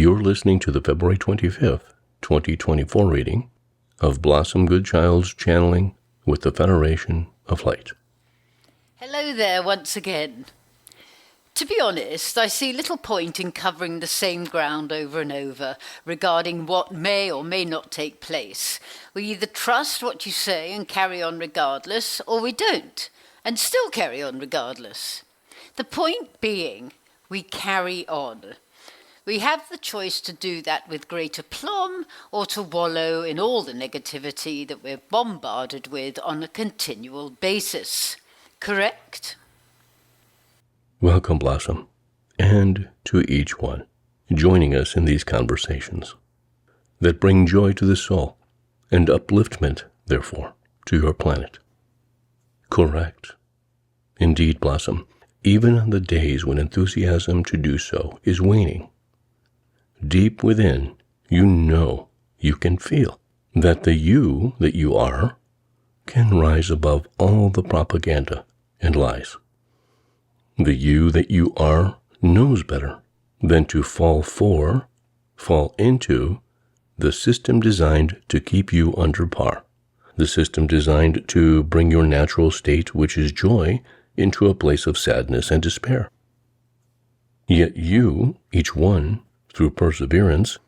You're listening to the February 25th, 2024 reading of Blossom Goodchild's channeling with the Federation of Light. Hello there once again. To be honest, I see little point in covering the same ground over and over regarding what may or may not take place. We either trust what you say and carry on regardless, or we don't, and still carry on regardless. The point being, we carry on. We have the choice to do that with great aplomb or to wallow in all the negativity that we're bombarded with on a continual basis. Correct? Welcome, Blossom, and to each one joining us in these conversations that bring joy to the soul and upliftment, therefore, to your planet. Correct. Indeed, Blossom, even on the days when enthusiasm to do so is waning, deep within, you know, you can feel that the you that you are can rise above all the propaganda and lies. The you that you are knows better than to fall into the system designed to keep you under par, the system designed to bring your natural state, which is joy, into a place of sadness and despair. Yet you, each one, through perseverance,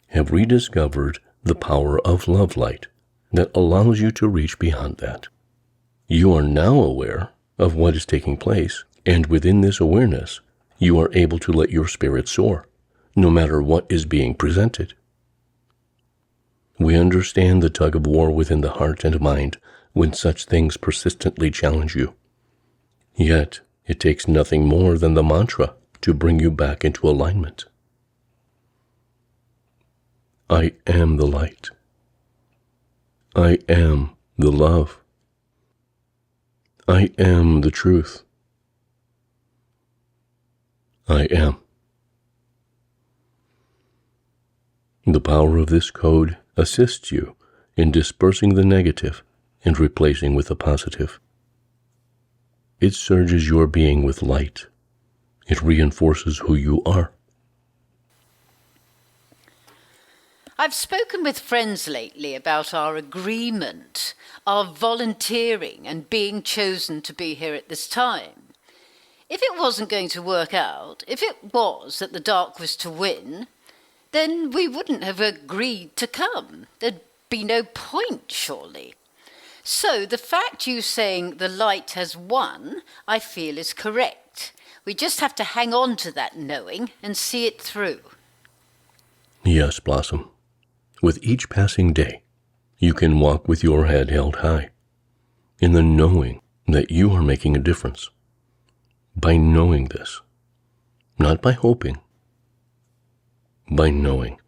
have rediscovered the power of love light that allows you to reach beyond that. You are now aware of what is taking place, and within this awareness, you are able to let your spirit soar, no matter what is being presented. We understand the tug of war within the heart and mind when such things persistently challenge you. Yet, it takes nothing more than the mantra to bring you back into alignment. I am the light. I am the love. I am the truth. I am. The power of this code assists you in dispersing the negative and replacing with the positive. It surges your being with light. It reinforces who you are. I've spoken with friends lately about our agreement, our volunteering and being chosen to be here at this time. If it wasn't going to work out, if it was that the dark was to win, then we wouldn't have agreed to come. There'd be no point, surely. So the fact you saying the light has won, I feel is correct. We just have to hang on to that knowing and see it through. Yes, Blossom. With each passing day, you can walk with your head held high, in the knowing that you are making a difference. By knowing this, not by hoping, by knowing.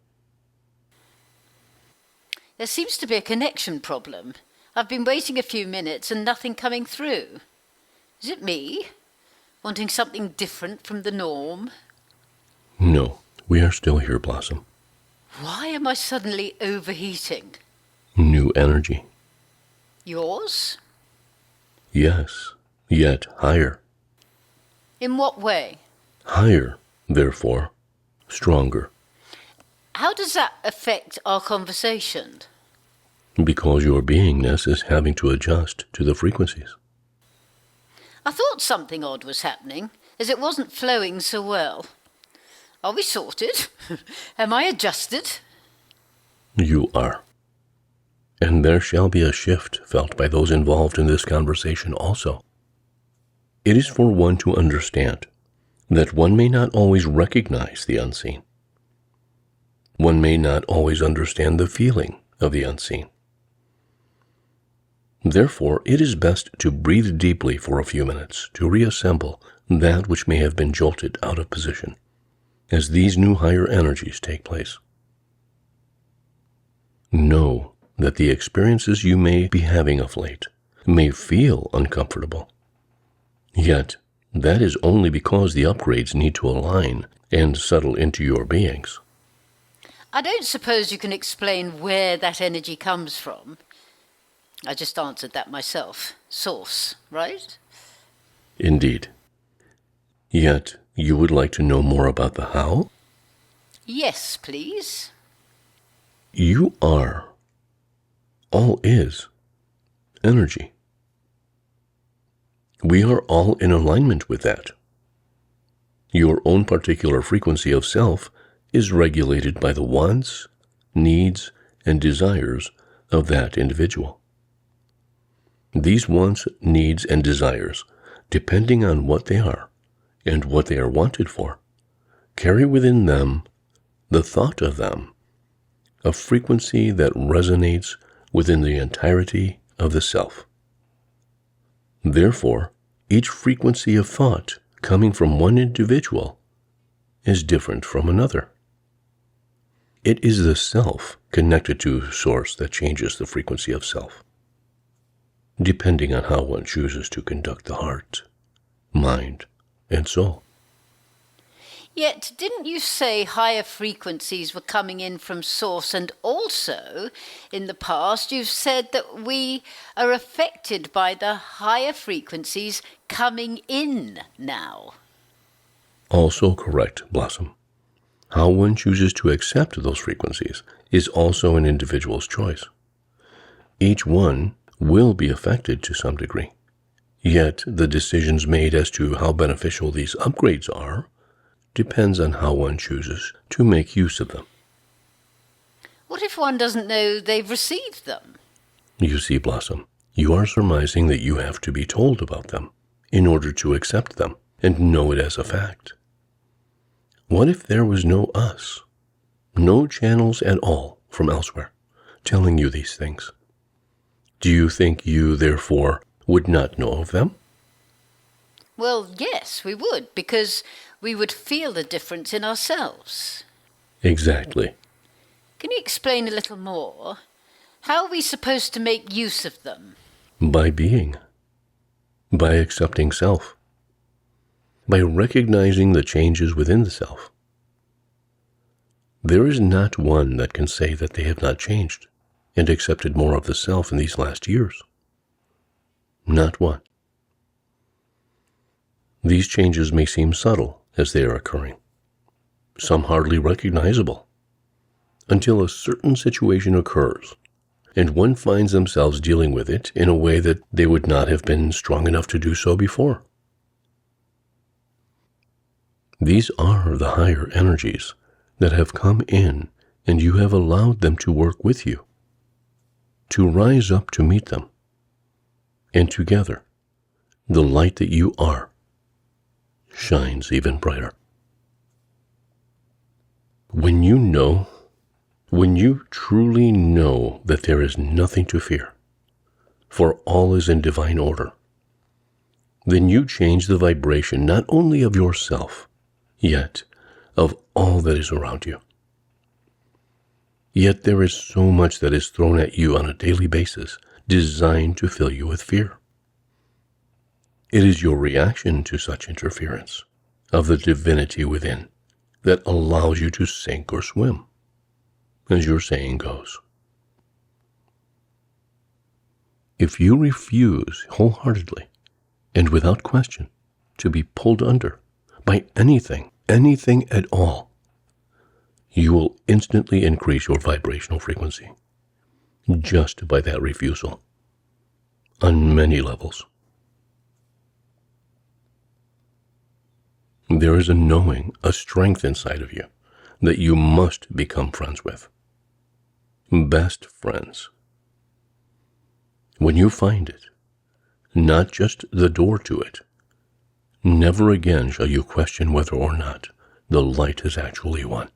There seems to be a connection problem. I've been waiting a few minutes and nothing coming through. Is it me? Wanting something different from the norm? No, we are still here, Blossom. Why am I suddenly overheating? New energy. Yours? Yes, yet higher. In what way? Higher, therefore, stronger. How does that affect our conversation? Because your beingness is having to adjust to the frequencies. I thought something odd was happening, as it wasn't flowing so well. Are we sorted? Am I adjusted? You are. And there shall be a shift felt by those involved in this conversation also. It is for one to understand that one may not always recognize the unseen. One may not always understand the feeling of the unseen. Therefore, it is best to breathe deeply for a few minutes to reassemble that which may have been jolted out of position as these new higher energies take place. Know that the experiences you may be having of late may feel uncomfortable. Yet, that is only because the upgrades need to align and settle into your beings. I don't suppose you can explain where that energy comes from. I just answered that myself. Source, right? Indeed. Yet, you would like to know more about the how? Yes, please. You are. All is energy. We are all in alignment with that. Your own particular frequency of self is regulated by the wants, needs, and desires of that individual. These wants, needs, and desires, depending on what they are and what they are wanted for, carry within them, the thought of them, a frequency that resonates within the entirety of the self. Therefore, each frequency of thought coming from one individual is different from another. It is the self connected to source that changes the frequency of self, depending on how one chooses to conduct the heart, mind, and soul. Yet, didn't you say higher frequencies were coming in from source, and also, in the past, you've said that we are affected by the higher frequencies coming in now? Also correct, Blossom. How one chooses to accept those frequencies is also an individual's choice. Each one will be affected to some degree. Yet, the decisions made as to how beneficial these upgrades are depends on how one chooses to make use of them. What if one doesn't know they've received them? You see, Blossom, you are surmising that you have to be told about them in order to accept them and know it as a fact. What if there was no us, no channels at all from elsewhere telling you these things? Do you think you, therefore, would not know of them? Well, yes, we would, because we would feel the difference in ourselves. Exactly. Can you explain a little more? How are we supposed to make use of them? By being. By accepting self. By recognizing the changes within the self. There is not one that can say that they have not changed and accepted more of the self in these last years. Not one. These changes may seem subtle as they are occurring, some hardly recognizable, until a certain situation occurs and one finds themselves dealing with it in a way that they would not have been strong enough to do so before. These are the higher energies that have come in, and you have allowed them to work with you, to rise up to meet them, and together, the light that you are shines even brighter. When you truly know that there is nothing to fear, for all is in divine order, then you change the vibration not only of yourself, yet of all that is around you. Yet there is so much that is thrown at you on a daily basis designed to fill you with fear. It is your reaction to such interference of the divinity within that allows you to sink or swim, as your saying goes. If you refuse wholeheartedly and without question to be pulled under by anything at all, you will instantly increase your vibrational frequency just by that refusal on many levels. There is a knowing, a strength inside of you that you must become friends with. Best friends. When you find it, not just the door to it, never again shall you question whether or not the light is actually won.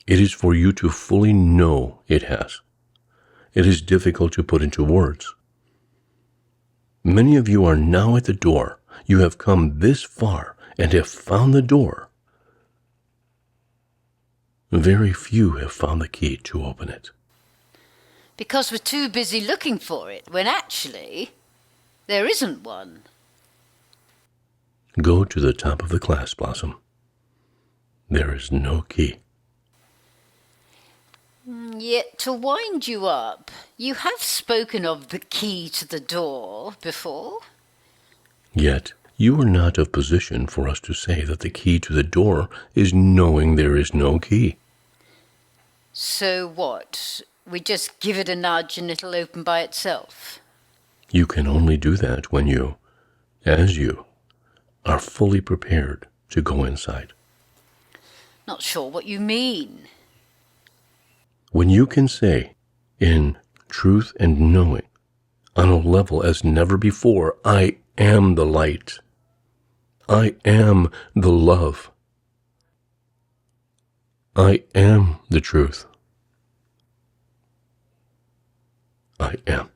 It is for you to fully know it has. It is difficult to put into words. Many of you are now at the door. You have come this far and have found the door. Very few have found the key to open it. Because we're too busy looking for it, when actually there isn't one. Go to the top of the class, Blossom. There is no key. Yet, to wind you up, you have spoken of the key to the door before. Yet, You are not of position for us to say that the key to the door is knowing there is no key. So what? We just give it a nudge and it'll open by itself? You can only do that when you, as you, are fully prepared to go inside. Not sure what you mean. When you can say, in truth and knowing, on a level as never before, I am the light. I am the love. I am the truth. I am.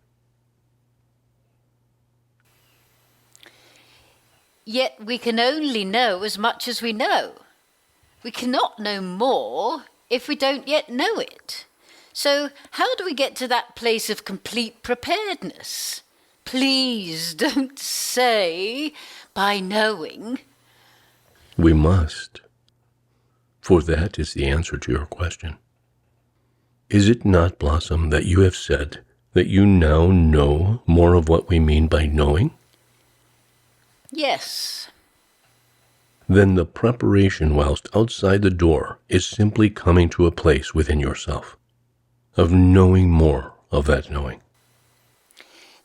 Yet we can only know as much as we know. We cannot know more if we don't yet know it. So how do we get to that place of complete preparedness? Please don't say by knowing. We must, for that is the answer to your question. Is it not, Blossom, that you have said that you now know more of what we mean by knowing? Yes. Then the preparation whilst outside the door is simply coming to a place within yourself, of knowing more of that knowing.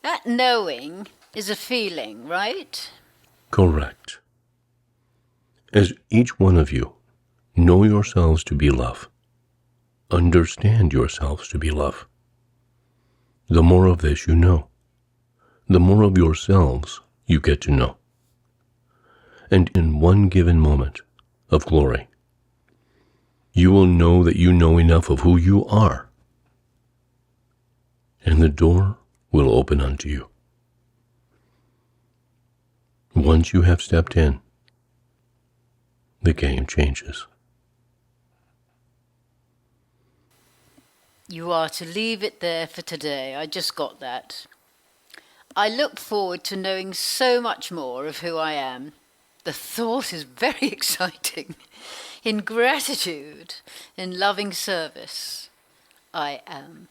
That knowing is a feeling, right? Correct. As each one of you know yourselves to be love, understand yourselves to be love, the more of this you know, the more of yourselves you get to know. And in one given moment of glory, you will know that you know enough of who you are, and the door will open unto you. Once you have stepped in, the game changes. You are to leave it there for today. I just got that. I look forward to knowing so much more of who I am. The thought is very exciting. In gratitude, in loving service, I am.